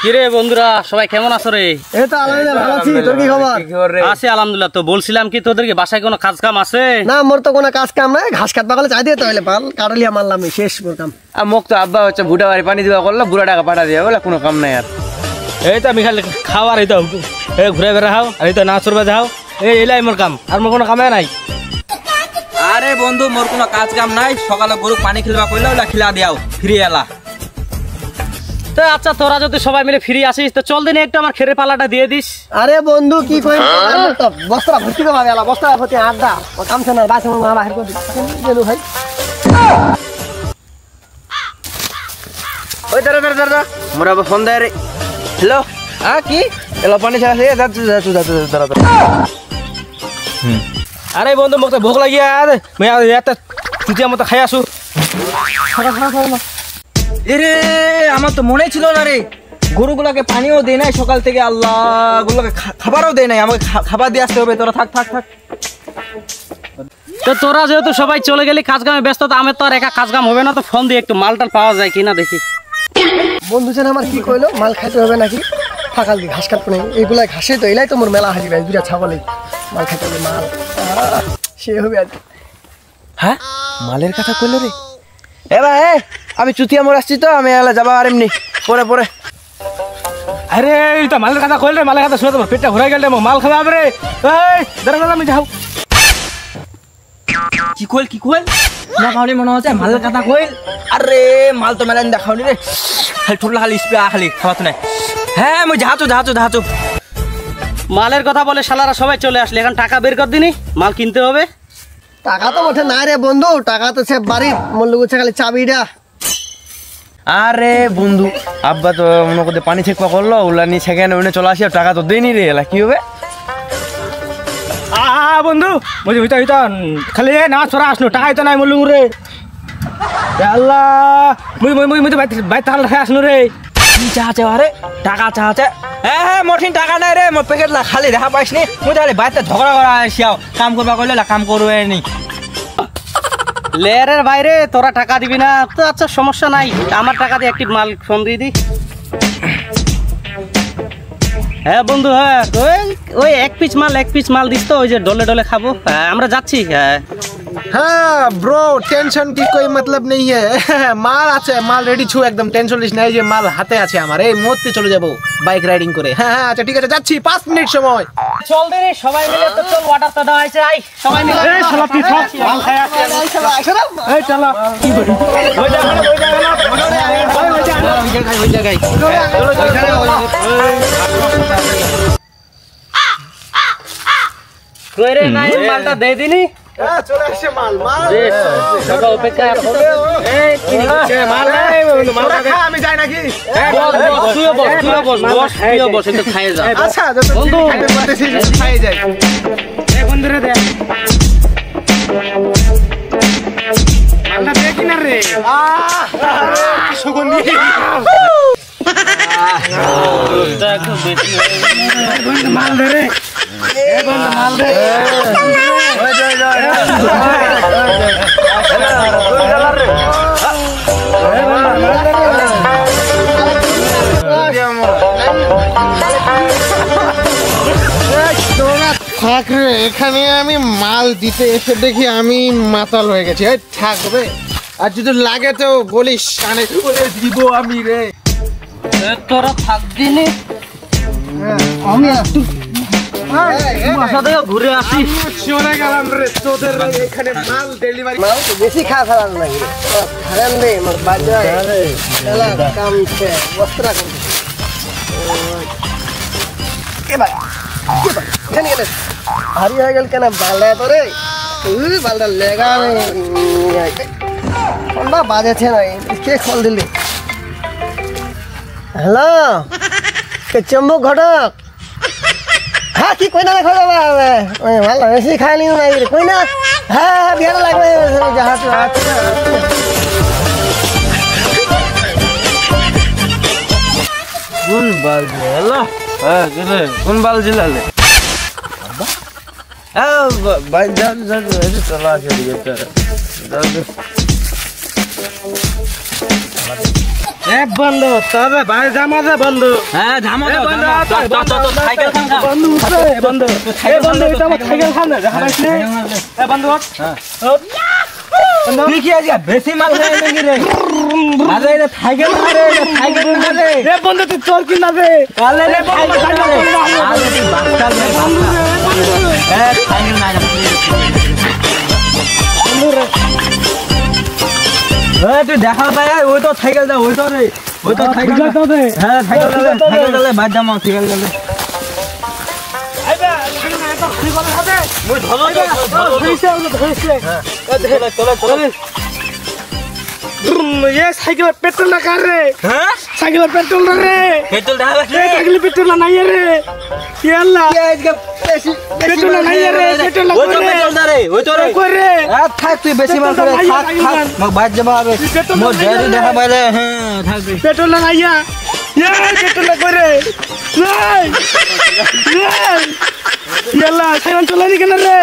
কিরে বন্ধুরা সবাই কেমন আছো রে? এই তো আলহামদুলিল্লাহ ভালো আছি। তোর কি খবর? আছি আলহামদুলিল্লাহ। তো বলছিলাম কি তোদের কি বাসায় কোনো কাজ কাম আছে? না মোর তো কোনো কাজ কাম নাই, ঘাস কাটবা গেলে চাই দিয়ে তো হইলে পাল কাটলিয়া মারলাম শেষ মোর কাম। আর মোক তো আব্বা হচ্ছে বুড়া বাড়ি পানি দিবা করলো, বুড়া টাকা পাঠা দিয়া বলে কোনো কাম নাই আর। এই তো আমি খালি খাওয়ার এই তো ঘুরে বেড়া হাও আর এই তো নাচ করবা যাও, এই এলাই মোর কাম, আর মোর কোনো কামে নাই। আরে বন্ধু মোর কোনো কাজ কাম নাই, সকালে গরু পানি খেলবা কইলা ওলা খিলা দিয়াও ফিরে এলা। তো আচ্ছা তোরা যদি সবাই মিলে ফিরে আসিস তো চল দিনে একটু আমার খেরে পালাটা দিয়ে দিস। আরে বন্ধু কি কই তো বস্তা ভর্তি করে গেল, বস্তা ভর্তি আড্ডা ও কাম না বাসে মা বাহির করে গেলু ভাই। ওই দাঁড়া মোর আবার ফোন দেয় রে। হ্যালো কি এলো পানি ছাড়া যাচ্ছ। আরে বন্ধু মোক তো ভোক লাগিয়া এত চুটিয়া মতো খাই আসু। এরে আমার তো মনে ছিল না রে, গরুগুলাকে পানিও দেয় নাই সকাল থেকে, আল্লাহ গুলোকে খাবারও দেয় নাই, আমাকে খাবার দিয়ে আসতে হবে। তোরা থাক থাক থাক। তো তোরা যেহেতু সবাই চলে গেলি কাজ কামে ব্যস্ত, তো আমার তো আর একা কাজ কাম হবে না, তো ফোন দিয়ে একটু মালটাল পাওয়া যায় কিনা দেখি। বন্ধু যেন আমার কি কইলো মাল খাইতে হবে নাকি, ফাঁকাল দিয়ে ঘাস কাটবো না, এইগুলাই ঘাসে তো এলাই তো মোর মেলা হাজি ভাই, দুটা ছাগলে মাল খাইতে হবে, মাল সে হবে আজ। হ্যাঁ মালের কথা কইলো রে। এবার আমি চুতিয়া মোর আসছি তো, আমি এলা যাবা আর এমনি পরে পরে। আরে এটা মালের কথা কইল রে, মালের কথা শুনে তোমার পেটটা ঘুরে গেল, মাল খাওয়া হবে রে। এই দাঁড়া আমি যাও। কি কইল না খাওনি মনে হচ্ছে মালের কথা কইল। আরে মাল তো মেলা দেখাওনি রে, খালি ঠুটলা খালি স্প্রে খালি খাওয়া তো নাই। হ্যাঁ আমি যাহাতো মালের কথা বলে শালারা সবাই চলে আসলে, এখন টাকা বের কর দিনি, মাল কিনতে হবে। টাকা তো ওঠে না রে বন্ধু, টাকা তো সে বাড়ির মূল্য গুছে খালি চাবিটা। আরে বন্ধু আব্বা তো মনে করতে পানি ছেকপা করলো, ওলা নিয়ে সেখানে ওখানে চলে আসি, টাকা তো দেয়নি রে, এলা কি হবে? বন্ধু বুঝি খালি না ছড়া আসলো, টাকাই তো নাই মূল্য রে। আল্লাহ মুই তো বাইর টাকা খাই আসলো রে। কি চাচ্ছে আরে টাকা চাচ্ছে? হ্যাঁ মঠিন টাকা নাই রে, মোর প্যাকেট খালি দেখা পাইস নি, মুই তাহলে বাইরে ঝগড়া করা আসিয়াও, কাম করবা কইলে কাম করবে নি। লেয়ারের বাইরে তোরা টাকা দিবি না তো আচ্ছা সমস্যা নাই, আমার টাকা দিয়ে একটি মাল ফোন দিয়ে দি। হ্যাঁ বন্ধু, হ্যাঁ ওই এক পিস মাল দিস তো, ওই যে ডলে ডলে খাবো। হ্যাঁ আমরা যাচ্ছি। हाँ ब्रो टेंशन की कोई मतलब नहीं है माल আছে মাল রেডি छु एकदम टेंशन লিস নাই, যে মাল হাতে আছে আমার, এই মুহূর্তে চলে যাব বাইক রাইডিং করে। হ্যাঁ আচ্ছা ঠিক আছে যাচ্ছি, 5 মিনিট সময়। চল দে রে সবাই মিলে, তো চল ওয়াটার তো দেওয়া হয়েছে, আই সবাই মিলে। এই শালা তুই থাক, মাল খাই আসি। এই চল কি বলি ওই জায়গায় কই রে নাই মালটা দে দিনি। চলে আসছে মাল সবাই অপেক্ষা আছে। এই কি নিচ্ছে মাল নাই, মাল খা, আমি যাই নাকি? তুইও বস একটু খাই যা। আচ্ছা বন্ধু বলতেছি খাই যাই। এই বন্ধুরে দে মালটা দে কিনা রে। সুগন্ধি মাল দে রে, মাল দে। থাক রে, এখানে আমি মাল দিতে এসে দেখি আমি মাতাল হয়ে গেছি। থাকবে আর যদি লাগে তো বলিস, কানে বলে দিব আমি রে। তোরা থাকবি নি, আমি বাসা থেকে ঘুরে আসি। চলে গেলাম রে, তোদের এখানে মাল ডেলিভারি। মাল তো বেশি খা ফেলার নাকি খারান রে মোর বাজার এলা কাম সে বস্তা কাম। কে ভাই জানি গেলে ভারী হয়ে গেল কেন বালদা তোরে, বালদা লেগা ঠান্ডা বাজেছে না, কে খোল দিলি? হ্যালো কে চম্বুক ঘটক? হ্যাঁ কি কই না দেখো ভালো বেশি খাই নিও না কই না। হ্যাঁ বিয়ার লাগবে কোন বাল জিলালো? হ্যাঁ কেনে কোন বাল জিলালে? ভাই যান চলা আসে দিকে। এ বন্ধু তবে ভাই জামাতে বন্ধু হ্যাঁ ঝামা দাও বন্ধু, সাইকেল খান খা বন্ধু উঠে বন্ধু এ বন্ধু এটা আমার সাইকেল খান না দেখা পাইছ এ বন্ধু ওঠ তুই কি আজকে বেশি মাল খাই নাকি রে আরে এটা সাইকেল না রে এ বন্ধু তুই চল কি না রে কালে রে সাইকেল না রে আরে তুই বাস্তাল রে এ সাইকেল না বন্ধু রে এ তুই দেখা পায় ওই তো সাইকেল দা ওই তো রে ওই তো সাইকেল ঠিক আছে হ্যাঁ সাইকেল দে বাদ জামা সাইকেল দে আইবা এটা কি বলে হবে মই ধরো ধইছে ধইছে চলে ये साइकिल पेट्रोल ना कर रे হ্যাঁ साइकिल पेट्रोल ना रे পেট্রোল ঢালা ये साइकिल पेट्रोल ना नहीं है रे ये अल्लाह पेट्रोल ना नहीं है रे पेट्रोल ना ওই তো পেট্রোল দা রে ওই তো রে कोई रे থাক তুই বেশি মাল করে থাক মগ বাদ যাবা হবে মোর ডেরি দেখা পাইলে হ্যাঁ থাক তুই पेट्रोल ना नहीं है ये पेट्रोल ना कोई रे नहीं ये अल्लाह साइकिल चला नहीं करना रे